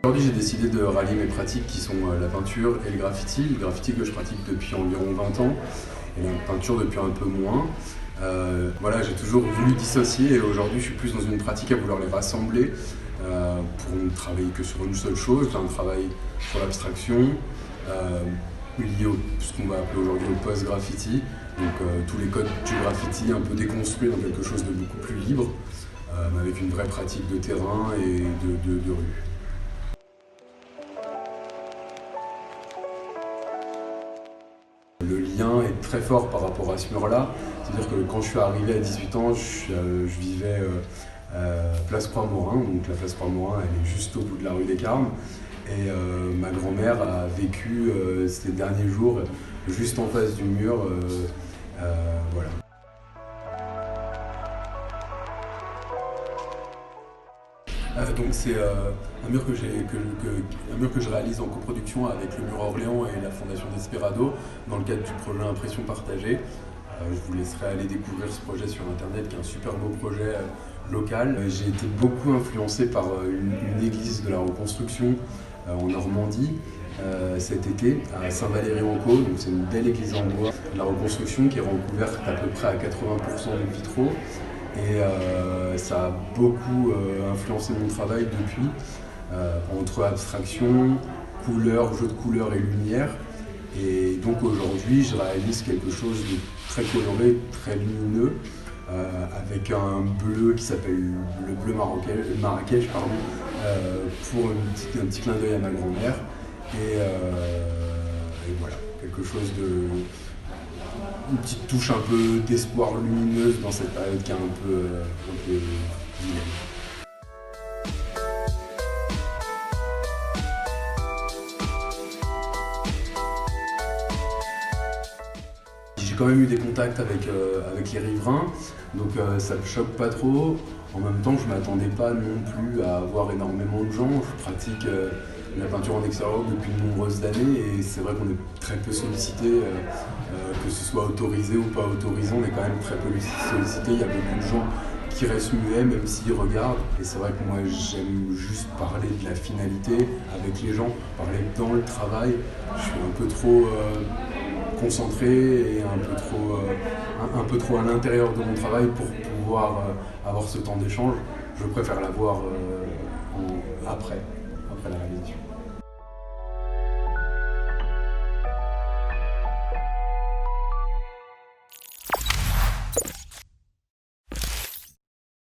Aujourd'hui, j'ai décidé de rallier mes pratiques qui sont la peinture et le graffiti. Le graffiti que je pratique depuis environ 20 ans et la peinture depuis un peu moins. Voilà, j'ai toujours voulu dissocier et aujourd'hui, je suis plus dans une pratique à vouloir les rassembler pour ne travailler que sur une seule chose. J'ai un travail sur l'abstraction lié à ce qu'on va appeler aujourd'hui le post-graffiti. Donc tous les codes du graffiti un peu déconstruits dans quelque chose de beaucoup plus libre, avec une vraie pratique de terrain et de rue. Le lien est très fort par rapport à ce mur-là. C'est-à-dire que quand je suis arrivé à 18 ans, je vivais place Croix-Morin. Donc la place Croix-Morin, elle est juste au bout de la rue des Carmes. Et ma grand-mère a vécu ces derniers jours juste en face du mur. Voilà. Donc c'est un mur que je réalise en coproduction avec le Mur Orléans et la Fondation Desperado dans le cadre du projet Impression Partagée. Je vous laisserai aller découvrir ce projet sur internet qui est un super beau projet local. J'ai été beaucoup influencé par une église de la reconstruction en Normandie cet été à Saint-Valery-en-Caux. Donc c'est une belle église en bois de la reconstruction qui est recouverte à peu près à 80% de vitraux. Et ça a beaucoup influencé mon travail depuis, entre abstraction, couleurs, jeu de couleurs et lumière. Et donc aujourd'hui, je réalise quelque chose de très coloré, très lumineux, avec un bleu qui s'appelle le bleu Marrakech, pour un petit clin d'œil à ma grand-mère. Et voilà, quelque chose de... une petite touche un peu d'espoir lumineuse dans cette période qui est un peu vilaine. J'ai quand même eu des contacts avec les riverains, donc ça me choque pas trop. En même temps, je m'attendais pas non plus à avoir énormément de gens. Je pratique la peinture en extérieur depuis de nombreuses années et c'est vrai qu'on est très peu sollicité, que ce soit autorisé ou pas autorisé, on est quand même très peu sollicité. Il y a beaucoup de gens qui restent muets même s'ils regardent, et c'est vrai que moi j'aime juste parler de la finalité avec les gens, parler dans le travail. Je suis un peu trop concentré et un peu trop à l'intérieur de mon travail pour pouvoir avoir ce temps d'échange. Je préfère l'avoir après la réalisation.